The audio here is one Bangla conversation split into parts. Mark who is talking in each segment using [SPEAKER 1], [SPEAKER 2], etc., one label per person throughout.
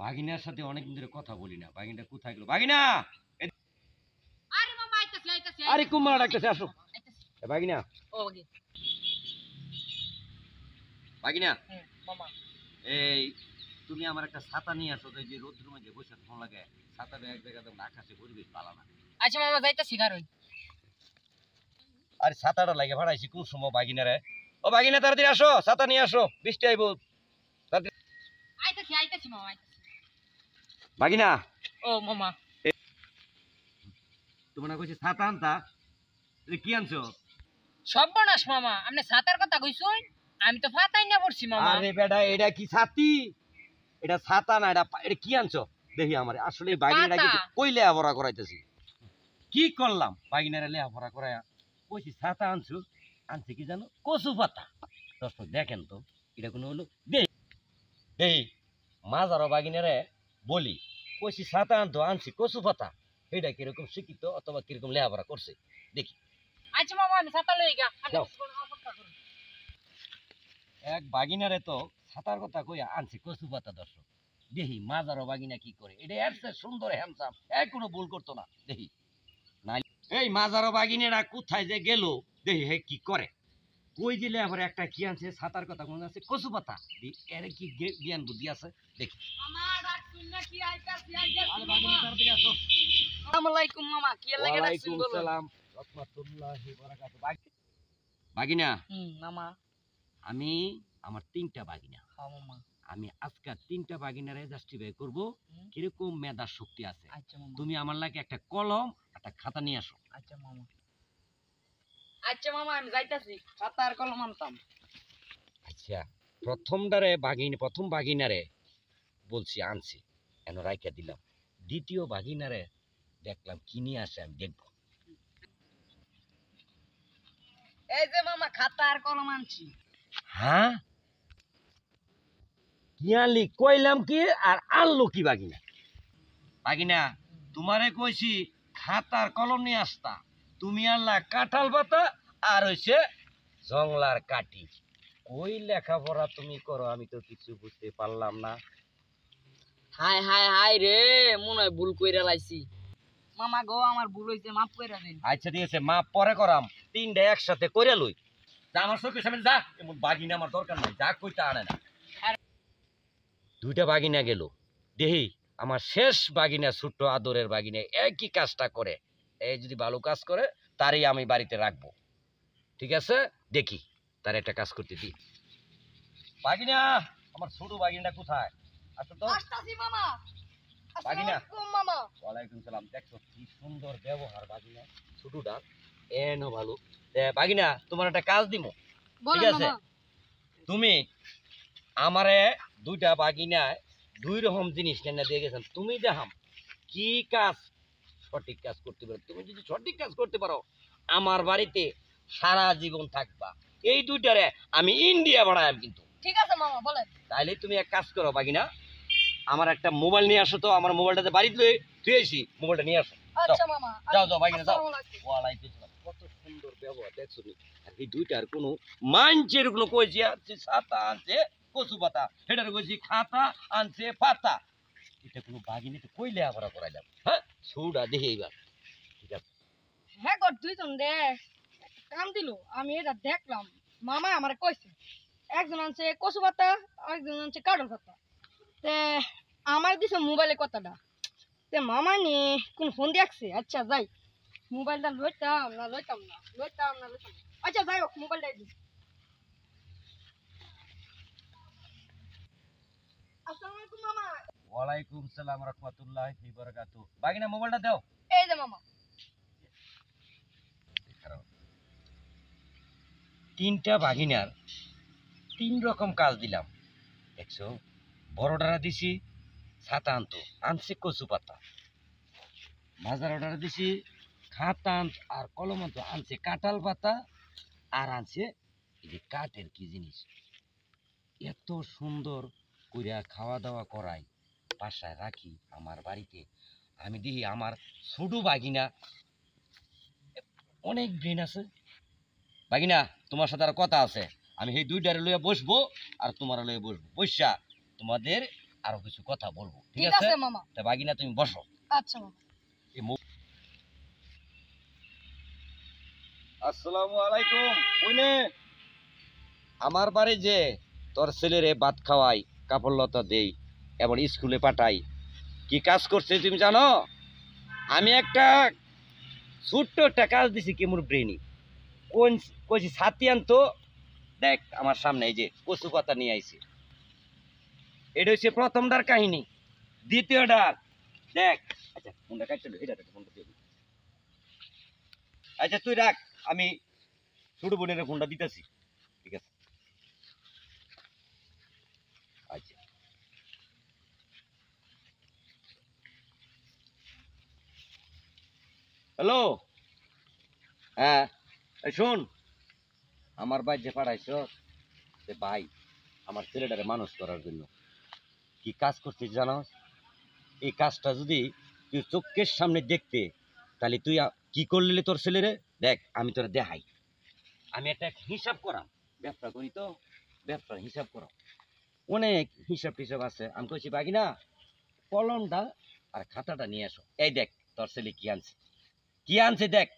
[SPEAKER 1] বাগিনার সাথে অনেকদিন ধরে কথা বলি না। বাগিনাটা কোথায় গেল? বাগিনা,
[SPEAKER 2] আরে মামা আইতাছি
[SPEAKER 1] আরে কুম্মারা ডাকতেছে, আসো। এ বাগিনা,
[SPEAKER 2] ও ওকে
[SPEAKER 1] বাগিনা,
[SPEAKER 2] মামা
[SPEAKER 1] এই তুমি আমার একটা ছাতা নিয়ে আসো তো। এই যে রোদ্রের মধ্যে বসে ভালো লাগে, ছাতাটা এক জায়গাতে আকাশে পরিবেশ ভালো না।
[SPEAKER 2] আচ্ছা মামা যাইতাছি গারই
[SPEAKER 1] আরে ছাতাটা লাগে ভাড়াইছি কোন সময় বাগিনারে। ও বাগিনা, তাড়াতাড়ি আসো, ছাতা নিয়ে আসো, বৃষ্টি আইবো।
[SPEAKER 2] আইতাছি মামা আইতাছি
[SPEAKER 1] বাগিনা,
[SPEAKER 2] ও মামা
[SPEAKER 1] তোমার না কইছি ছাতা আনতা, তুমি কি আনছো?
[SPEAKER 2] সর্বনাশ মামা আপনি ছাতার কথা কইছুন আমি তো ফাতাই না পড়ছি মামা
[SPEAKER 1] আরে বেটা, এটা কি ছাতি? এটা ছাতা না, এটা কি আনছো দেখি। আমার আসলে বাগিনাটা কি কইলে আবরা করাইতেছি। কি করলাম বাগিনারে লেহাপড়া করায়া? কইছি ছাতা আনছো, আনছে কি জানো? কচু পাতা। দর্শক দেখেন তো, এটা কোনো হলো দেই মাজারো বাগিনারে বলি কইছি ছাতা আনতো, আনছি কচু পাতা। এটা কিরকম শিক্ষিত অথবা কিরকম লেহাপড়া করছে দেখি।
[SPEAKER 2] আচ্ছা মামা আমি ছাতা লই গা
[SPEAKER 1] যাও। এক বাগিনারে তো ছাতার কথা কইয়া আনছি কচু পাতা। দর্শক দেখি মাজারো বাগিনা কি করে। এটা এর চেয়ে সুন্দর হ্যান্ডসাম, এক কোনো ভুল করতো না। দেখি নাই এই মাজারো বাগিনেরা কোথায় যে গেল, দেখি হে কি করে। কই দিলে আবার একটা কি আনছে ছাতার কথা মনে আছে, কচু পাতা। এর কি জ্ঞান বুদ্ধি আছে দেখি।
[SPEAKER 2] মামা ডাক শুন না কি আইতাছি
[SPEAKER 1] আরে বাগিনা তাড়াতাড়ি আসো।
[SPEAKER 2] আসসালামু আলাইকুম মামা কি লাগে ডাকছেন
[SPEAKER 1] ওয়ালাইকুম
[SPEAKER 2] বলো
[SPEAKER 1] সালাম রাহমাতুল্লাহি ওয়া বারাকাতুহু। বাগিনা,
[SPEAKER 2] মামা
[SPEAKER 1] আমি আমার তিনটা বাগিনা,
[SPEAKER 2] হ্যাঁ মামা
[SPEAKER 1] আমি আজকে তিনটা বাগিনারে জাস্টিফাই করব কিরকম মেধা শক্তি আছে।
[SPEAKER 2] আচ্ছা মামা
[SPEAKER 1] তুমি আমার লাগে একটা কলম একটা খাতা নিয়ে আসো।
[SPEAKER 2] আচ্ছা মামা আমি যাইতাছি খাতা আর কলম আনতাম
[SPEAKER 1] আচ্ছা, প্রথম বাগিনারে বলছি আনছি, এন রাইখা দিলাম। দ্বিতীয় বাগিনারে দেখলাম কি নিয়ে আসে, আমি দেখবো।
[SPEAKER 2] এই যে মামা খাতা আর কলম আনছি
[SPEAKER 1] হ্যাঁ, কি আনলি? কইলাম কি আর আনলো কি বাগিনা? বাগিনা, তোমারে কইছি খাতার কলম নিয়ে আসতা, তুমি আনলা কাঁঠাল পাতা আর হইছে জংলার কাটি। কই লেখাপড়া তুমি করো, আমি তো কিছু বুঝতে পারলাম না।
[SPEAKER 2] হাই হাই হাই রে মনে হয় ভুল কইরা লাইছি মামা গো আমার ভুল হইছে মাফ কইরা দেন
[SPEAKER 1] আচ্ছা ঠিক আছে, মা পরে করাম। তিনটা একসাথে করে লই। যা আমার চোখের সামনে যা, এমন বাগিনা আমার দরকার নাই, যা কইতা আনে না। দুইটা বাগিনা গেল, দেহি আমার শেষ বাগিনা ছোট্ট আদরের বাগিনা একই কাজটা করে। এই যদি ভালো কাজ করে তারই আমি বাড়িতে রাখবো। ঠিক আছে, দেখি তার একটা কাজ করতে দিই। বাগিনা, আমার ছোট বাগিনাটা কোথায়? আসো তো।
[SPEAKER 2] আসতাছি মামা
[SPEAKER 1] বাগিনা,
[SPEAKER 2] আসসালামু মামা
[SPEAKER 1] ওয়ালাইকুম সালাম। দেখছো কি সুন্দর ব্যবহার বাগিনা, ছোটটা এনো ভালো। বাগিনা, তোমার একটা কাজ দিমু, ঠিক আছে? তুমি আমারে দুইটা বাগিনায় দুই রকম জিনিস কেনা দিয়ে গেছেন। তুমি দেখাম কি কাজ সঠিক কাজ করতে পারো। তুমি যদি সঠিক কাজ করতে পারো আমার বাড়িতে সারা জীবন থাকবা। এই দুইটারে আমি ইন্ডিয়া বাড়াইম কিন্তু।
[SPEAKER 2] ঠিক আছে মামা বলেন
[SPEAKER 1] তাইলে তুমি এক কাজ করো বাগিনা, আমার একটা মোবাইল নিয়ে আসো তো। আমার মোবাইলটাতে বাড়িতে লই তুইছি, মোবাইলটা নিয়ে আসো।
[SPEAKER 2] আচ্ছা মামা
[SPEAKER 1] যাও যাও বাগিনা যাও।
[SPEAKER 2] আসসালামু আলাইকুম
[SPEAKER 1] ওয়ালাইকুম সালাম। কত সুন্দর ব্যবহার দেখছো নি? আর এই দুইটার কোনো মানছের কোনো কইছি আছে ছাতা আনছে কচু পাতা, এটার কইছি খাতা আনছে পাতা। এটা কোনো বাগিনীতে কইলে আবার করাইলাম। হ্যাঁ, ছুড়া দেখে এইবার। ঠিক আছে,
[SPEAKER 2] হ্যাঁ গো দুইজন দে কাম দিল আমি এটা দেখলাম মামা আমারে কইছে একজন আনছে কচু পাতা আরেকজন আনছে কাঠল পাতা তে আমার দিছে মোবাইলে কথাটা তে মামা নি কোন ফোন দেখছে আচ্ছা যাই মোবাইলটা লইতাম না আচ্ছা যাই হোক মোবাইলটা দি আসসালামু আলাইকুম মামা
[SPEAKER 1] ওয়ালাইকুম সালাম রাহমাতুল্লাহি ওয়া বারাকাতুহু। বাগিনা মোবাইলটা দাও।
[SPEAKER 2] এই যে মামা
[SPEAKER 1] তিনটা বাগিনার তিন রকম কাজ দিলাম, দেখছো? বড়টারা দিছি ছাতা আনতো, আনছে কচু পাতা। মাজার অর্ডার দিছি খাতা আর কলম আনতো, আনছে কাঁঠাল পাতা আর আনছে এই যে কাঠের কি জিনিস। এত সুন্দর কইরা খাওয়া দাওয়া করাই, বাসায় রাখি আমার বাড়িতে। আমি দেখি আমার ছোট বাগিনা অনেক ব্রেন আছে। বাগিনা, তোমার সাথে আর কথা আছে। আমি সেই দুইটারে লইয়া বসবো আর তোমার লইয়া বসবো, বসা তোমাদের আরো কিছু কথা বলবো, ঠিক
[SPEAKER 2] ঠিক
[SPEAKER 1] আছে?
[SPEAKER 2] আছে মামা।
[SPEAKER 1] তা বাগিনা তুমি বসো।
[SPEAKER 2] আচ্ছা মামা।
[SPEAKER 1] আসসালামু আলাইকুম। বইনে আমার বাড়ি যে তোর ছেলেরে ভাত খাওয়াই, কাপড় লতা দেই, এবার স্কুলে পাঠাই, কি কাজ করছে তুমি জানো? আমি একটা ছোট্ট একটা কাজ দিছি কি মোর ব্রেনি কোন কইছি ছাতি আনতো। দেখ আমার সামনে এই যে কচু পাতা নিয়ে আইছি, এটা হচ্ছে প্রথমটার কাহিনী। দ্বিতীয়টার দেখ, আচ্ছা ফোনটা কাটতে এটা ফোনটা দিয়ে দিই। আচ্ছা তুই রাখ, আমি ছোট বোনের ফোনটা দিতেছি, ঠিক আছে? আচ্ছা হ্যালো, হ্যাঁ এই শোন, আমার ভাই যে পাঠাইছ সে ভাই আমার ছেলেটারে মানুষ করার জন্য কি কাজ করছিস জানো? এই কাজটা যদি তুই চোখের সামনে দেখতে, তাহলে তুই কি করলি তোর ছেলেরে? দেখ আমি তোরা দেখাই, আমি একটা হিসাব করাম, ব্যবসা করি তো, ব্যবসার হিসাব করাম, অনেক হিসাব টিসাব আছে। আমি কইছি বাকি না, কলমটা আর খাতাটা নিয়ে আসো। এই দেখ তোর ছেলে কি আনছে, কি আনছে দেখ,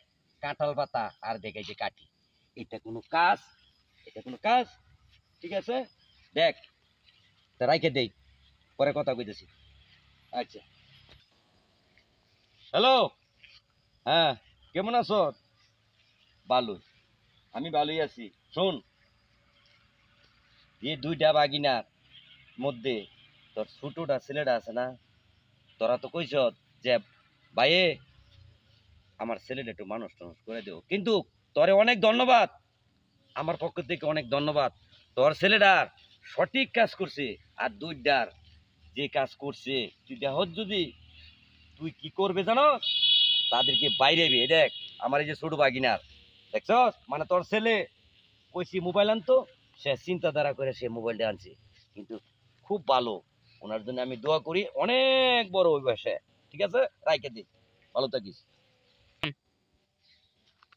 [SPEAKER 1] কাঁঠাল পাতা আর দেখ এই যে কাঠি। এটা কোনো কাজ? এটা কোনো কাজ? ঠিক আছে দেখ, তা রাইখে দেই, পরে কথা কইতেছি। আচ্ছা হ্যালো, হ্যাঁ কেমন আছো? ভালো, আমি ভালোই আছি। শোন, এই দুইটা বাগিনার মধ্যে তোর ছোটটা ছেলেটা আছে না, তোরা তো কইছ যে ভাইয়ে আমার ছেলেটা একটু মানুষ টানুষ করে দেও, কিন্তু তোরে অনেক ধন্যবাদ, আমার পক্ষ থেকে অনেক ধন্যবাদ। তোর ছেলেটার সঠিক কাজ করছে, আর দুইটার যে কাজ করছে তুই দেখ, যদি তুই কি করবে জানো, তাদেরকে বাইরে বিয়ে দেখ। আমার এই যে ছোট বাগিনার দেখছ, মানে তোর ছেলে কইছি মোবাইল আনতো, সে চিন্তাধারা করে সে মোবাইলটা আনছে, কিন্তু খুব ভালো। ওনার জন্য আমি দোয়া করি, অনেক বড় ওই বয়সে, ঠিক আছে? রাইকে দি, ভালো থাকিস।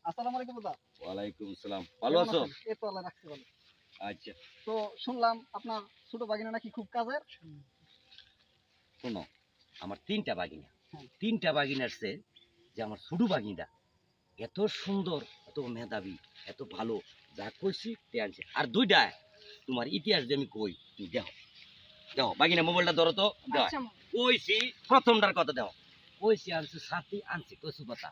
[SPEAKER 3] আসসালামু আলাইকুম দাদা।
[SPEAKER 1] ওয়ালাইকুম আসসালাম, ভালো
[SPEAKER 3] কেমন
[SPEAKER 1] আছো?
[SPEAKER 3] আছেন? এই তো আল্লাহ রাখছে ভালো।
[SPEAKER 1] আচ্ছা
[SPEAKER 3] তো শুনলাম আপনার ছোট বাগিনা নাকি খুব কাজের।
[SPEAKER 1] শোনো, আমার তিনটা বাগিনা,
[SPEAKER 3] হ্যাঁ।
[SPEAKER 1] তিনটা বাগিনার চেয়ে যে আমার ছোট বাগিনা এত সুন্দর, এত মেধাবী, এত ভালো, যা কইছি তে আনছে। আর দুইটা তোমার ইতিহাস যে আমি কই, তুমি দেখো, দেখো বাগিনা মোবাইলটা ধরো তো, দেখো
[SPEAKER 2] আচ্ছা মামা।
[SPEAKER 1] কইছি প্রথমটার কথা দেখো, কইছি আনছে ছাতি, আনছে কচু পাতা,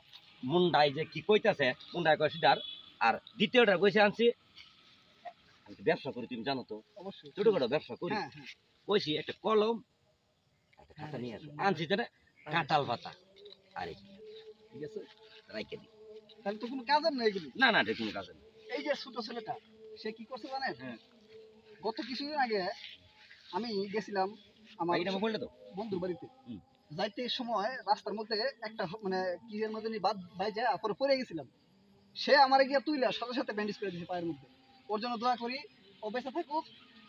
[SPEAKER 1] মুন্ডাই যে কি কইতাছে, মুন্ডাই কইছি ডার। আর দ্বিতীয়টা কইছে আনছি, আমি তো ব্যবসা করি তুমি জানো তো,
[SPEAKER 3] অবশ্যই।
[SPEAKER 1] ছোটখাটো ব্যবসা করি,
[SPEAKER 3] হ্যাঁ হ্যাঁ।
[SPEAKER 1] কইছি একটা কলম একটা খাতা নিয়ে আসো, আনছি যেটা কাঁঠাল পাতা আর এই, ঠিক আছে? রাইকে দি।
[SPEAKER 3] তাহলে তো কোনো কাজের নেই এগুলি।
[SPEAKER 1] না না, এটা কোনো কাজ না।
[SPEAKER 3] এই যে ছোট ছেলেটা, সে কি করছে জানেন?
[SPEAKER 1] হ্যাঁ।
[SPEAKER 3] গত কিছুদিন আগে আমি গেছিলাম আমার
[SPEAKER 1] এটা মোবাইলটা তো
[SPEAKER 3] বন্ধুর বাড়িতে।
[SPEAKER 1] হুম।
[SPEAKER 3] যাইতে সময় রাস্তার মধ্যে একটা মানে কিসের মধ্যে বাদ বাইজা পরে পড়ে গেছিলাম। সে আমারে গিয়ে তুইলা সাথে সাথে ব্যান্ডেজ করে দিয়েছে পায়ের মধ্যে। ওর জন্য দোয়া করি, ও বেঁচে থাকুক,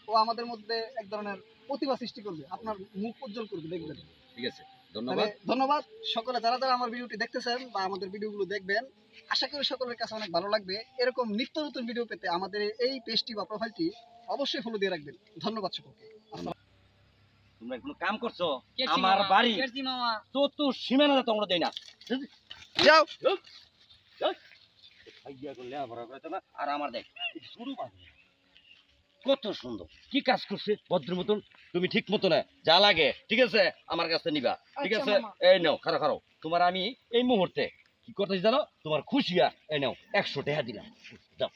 [SPEAKER 3] ও আমাদের মধ্যে এক ধরনের প্রতিভা সৃষ্টি করবে, আপনার মুখ উজ্জ্বল করবে, দেখবেন।
[SPEAKER 1] ঠিক আছে,
[SPEAKER 3] তাহলে
[SPEAKER 1] ধন্যবাদ।
[SPEAKER 3] ধন্যবাদ সকলে যারা যারা আমার ভিডিওটি দেখতেছেন বা আমাদের ভিডিওগুলো দেখবেন। আশা করি সকলের কাছে অনেক ভালো লাগবে। এরকম নিত্য নতুন ভিডিও পেতে আমাদের এই পেজটি বা প্রোফাইলটি অবশ্যই ফলো দিয়ে রাখবেন। ধন্যবাদ সকলকে।
[SPEAKER 1] তোমরা কোনো কাম করছো?
[SPEAKER 2] কেছি
[SPEAKER 1] আমার
[SPEAKER 2] মামা,
[SPEAKER 1] বাড়ি
[SPEAKER 2] কেছি মামা।
[SPEAKER 1] তো সীমানা তোমরা দেই না,
[SPEAKER 3] যাও।
[SPEAKER 1] ভাইয়া করলে আবার করে না। আর আমার দেখ শুরু বাকি কত সুন্দর, কি কাজ করছে ভদ্র মতন, তুমি ঠিক মতো না যা লাগে, ঠিক আছে আমার কাছে নিবা, ঠিক
[SPEAKER 2] আচ্ছা
[SPEAKER 1] আছে?
[SPEAKER 2] মামা।
[SPEAKER 1] এই নাও, খারাপ খারাপ, তোমার আমি এই মুহূর্তে কি করতেছি জানো, তোমার খুশিয়া এই নাও 100 টাকা দিলাম, যাও।